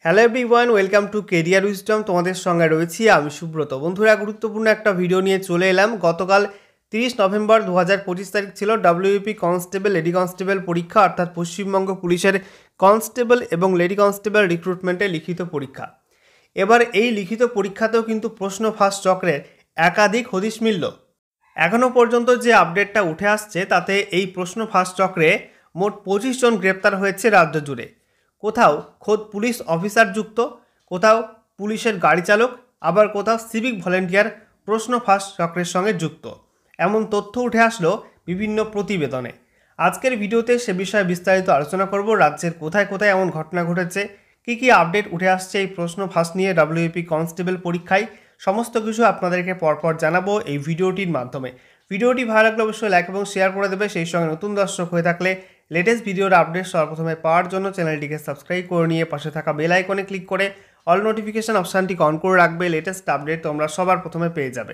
Hello everyone, welcome to career wisdom. তোমাদের সঙ্গে রয়েছি আমি সুব্রত। বন্ধুরা, গুরুত্বপূর্ণ একটা ভিডিও নিয়ে চলে এলাম। গতকাল 30 নভেম্বর 2025 তারিখ ছিল WUP কনস্টেবল লেডি কনস্টেবল পরীক্ষা, অর্থাৎ পশ্চিমবঙ্গ পুলিশের কনস্টেবল এবং লেডি কনস্টেবল রিক্রুটমেন্টের লিখিত পরীক্ষা। এবার এই লিখিত পরীক্ষাতেও কিন্তু প্রশ্ন ফাঁস চক্রের একাধিক হদিশ মিলল। এখনও পর্যন্ত যে আপডেটটা উঠে আসছে তাতে এই প্রশ্ন ফাঁস চক্রে মোট 25 জন গ্রেপ্তার হয়েছে রাজ্য জুড়ে। কোথাও খোদ পুলিশ অফিসার যুক্ত, কোথাও পুলিশের গাড়ি চালক, আবার কোথাও সিভিক ভলেন্টিয়ার প্রশ্ন ফাঁস চক্রের সঙ্গে যুক্ত, এমন তথ্য উঠে আসলো বিভিন্ন প্রতিবেদনে। আজকের ভিডিওতে সে বিষয়ে বিস্তারিত আলোচনা করব। রাজ্যের কোথায় কোথায় এমন ঘটনা ঘটেছে, কী আপডেট উঠে আসছে এই প্রশ্ন ফাঁস নিয়ে WUP কনস্টেবল পরীক্ষায়, সমস্ত কিছু আপনাদেরকে পরপর জানাবো এই ভিডিওটির মাধ্যমে। ভিডিওটি ভালো লাগলে অবশ্যই লাইক এবং শেয়ার করে দেবে। সেই সঙ্গে নতুন দর্শক হয়ে থাকলে লেটেস্ট ভিডিওর আপডেট সর্বপ্রথমে পাওয়ার জন্য চ্যানেলটিকে সাবস্ক্রাইব করে নিয়ে পাশে থাকা বেল আইকনে ক্লিক করে অল নোটিফিকেশন অপশানটিকে অন করে রাখবে। লেটেস্ট আপডেট তোমরা সবার প্রথমে পেয়ে যাবে।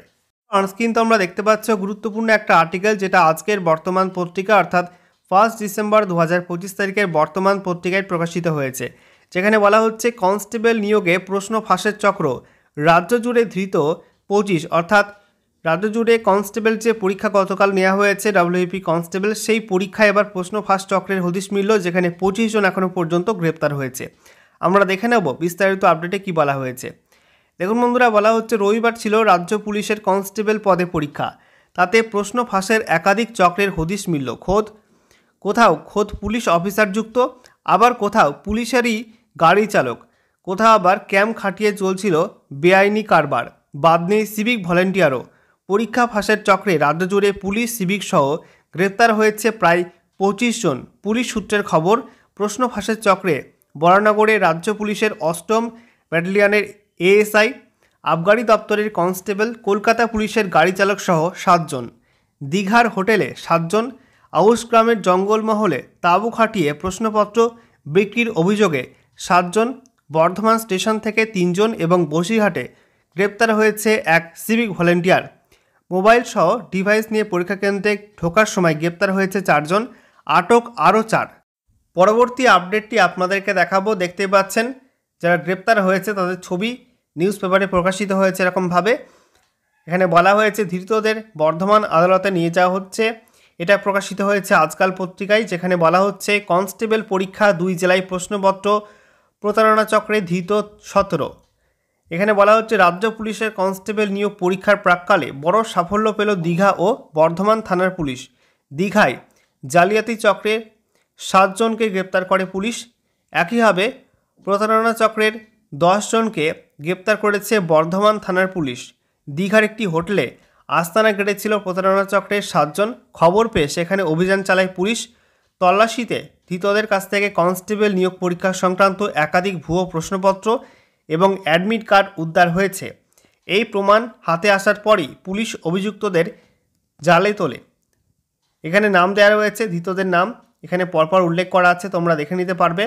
অনস্ক্রিন তোমরা দেখতে পাচ্ছ গুরুত্বপূর্ণ একটা আর্টিকেল, যেটা আজকের বর্তমান পত্রিকা অর্থাৎ 1 ডিসেম্বর 2025 তারিখের বর্তমান পত্রিকায় প্রকাশিত হয়েছে, যেখানে বলা হচ্ছে কনস্টেবল নিয়োগে প্রশ্ন ফাঁসের চক্র, রাজ্য জুড়ে ধৃত 25। অর্থাৎ রাজ্য জুড়ে কনস্টেবল যে পরীক্ষা গতকাল নেওয়া হয়েছে WUP কনস্টেবল, সেই পরীক্ষায় এবার প্রশ্ন ফাঁস চক্রের হদিশ মিলল, যেখানে 25 জন এখনও পর্যন্ত গ্রেপ্তার হয়েছে। আমরা দেখে নেব বিস্তারিত আপডেটে কি বলা হয়েছে। দেখুন বন্ধুরা, বলা হচ্ছে রবিবার ছিল রাজ্য পুলিশের কনস্টেবল পদে পরীক্ষা, তাতে প্রশ্ন ফাঁসের একাধিক চক্রের হদিশ মিলল। কোথাও খোদ পুলিশ অফিসার যুক্ত, আবার কোথাও পুলিশেরই গাড়ি চালক, কোথাও আবার ক্যাম্প খাটিয়ে চলছিল বেআইনি কারবার, বাদ নেই সিভিক ভলেন্টিয়ারও। পরীক্ষা ফাঁসের চক্রে রাজ্য জুড়ে পুলিশ সিভিক সহ গ্রেপ্তার হয়েছে প্রায় 25 জন। পুলিশ সূত্রের খবর, প্রশ্ন ফাঁসের চক্রে বরানগরে রাজ্য পুলিশের 8ম ব্যাটালিয়নের ASI, আবগারি দপ্তরের কনস্টেবল, কলকাতা পুলিশের গাড়ি চালক সহ 7 জন, দীঘার হোটেলে 7 জন, আউসগ্রামের জঙ্গলমহলে তাঁবু খাটিয়ে প্রশ্নপত্র বিক্রির অভিযোগে 7 জন, বর্ধমান স্টেশন থেকে 3 জন এবং বসিরহাটে গ্রেপ্তার হয়েছে এক সিভিক ভলেন্টিয়ার। মোবাইল সহ ডিভাইস নিয়ে পরীক্ষা কেন্দ্রে ঢোকার সময় গ্রেপ্তার হয়েছে 4 জন, আটক আরও 4। পরবর্তী আপডেটটি আপনাদেরকে দেখাবো। দেখতে পাচ্ছেন যারা গ্রেপ্তার হয়েছে তাদের ছবি নিউজ পেপারে প্রকাশিত হয়েছে এরকমভাবে। এখানে বলা হয়েছে ধৃতদের বর্ধমান আদালতে নিয়ে যাওয়া হচ্ছে। এটা প্রকাশিত হয়েছে আজকাল পত্রিকায়, যেখানে বলা হচ্ছে কনস্টেবল পরীক্ষা 2 জেলায় প্রশ্নপত্র প্রতারণা চক্রে ধৃত 17। এখানে বলা হচ্ছে রাজ্য পুলিশের কনস্টেবল নিয়োগ পরীক্ষার প্রাক্কালে বড় সাফল্য পেল দীঘা ও বর্ধমান থানার পুলিশ। দীঘায় জালিয়াতি চক্রের 7 জনকে গ্রেপ্তার করে পুলিশ। একইভাবে প্রতারণা চক্রের 10 জনকে গ্রেপ্তার করেছে বর্ধমান থানার পুলিশ। দীঘার একটি হোটেলে আস্তানা গেড়েছিল প্রতারণা চক্রের 7 জন। খবর পেয়ে সেখানে অভিযান চালায় পুলিশ। তল্লাশিতে ধৃতদের কাছ থেকে কনস্টেবল নিয়োগ পরীক্ষা সংক্রান্ত একাধিক ভুয়ো প্রশ্নপত্র এবং অ্যাডমিট কার্ড উদ্ধার হয়েছে। এই প্রমাণ হাতে আসার পরই পুলিশ অভিযুক্তদের জালে তোলে। এখানে নাম দেওয়া রয়েছে, ধৃতদের নাম এখানে পরপর উল্লেখ করা আছে, তোমরা দেখে নিতে পারবে।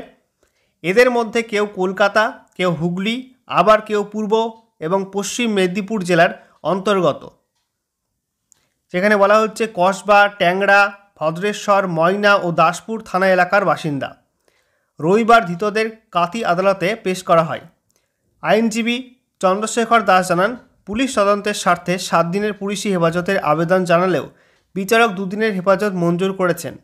এদের মধ্যে কেউ কলকাতা, কেউ হুগলি, আবার কেউ পূর্ব এবং পশ্চিম মেদিনীপুর জেলার অন্তর্গত। যেখানে বলা হচ্ছে কসবা, ট্যাংরা, ভদ্রেশ্বর, ময়না ও দাসপুর থানা এলাকার বাসিন্দা। রবিবার ধৃতদের কাতি আদালতে পেশ করা হয়। আইনজীবী চন্দ্রশেখর দাস জানান, পুলিশ তদন্তের স্বার্থে 7 দিনের পুলিশি হেফাজতের আবেদন জানালেও বিচারক 2 দিনের হেফাজত মঞ্জুর করেছেন।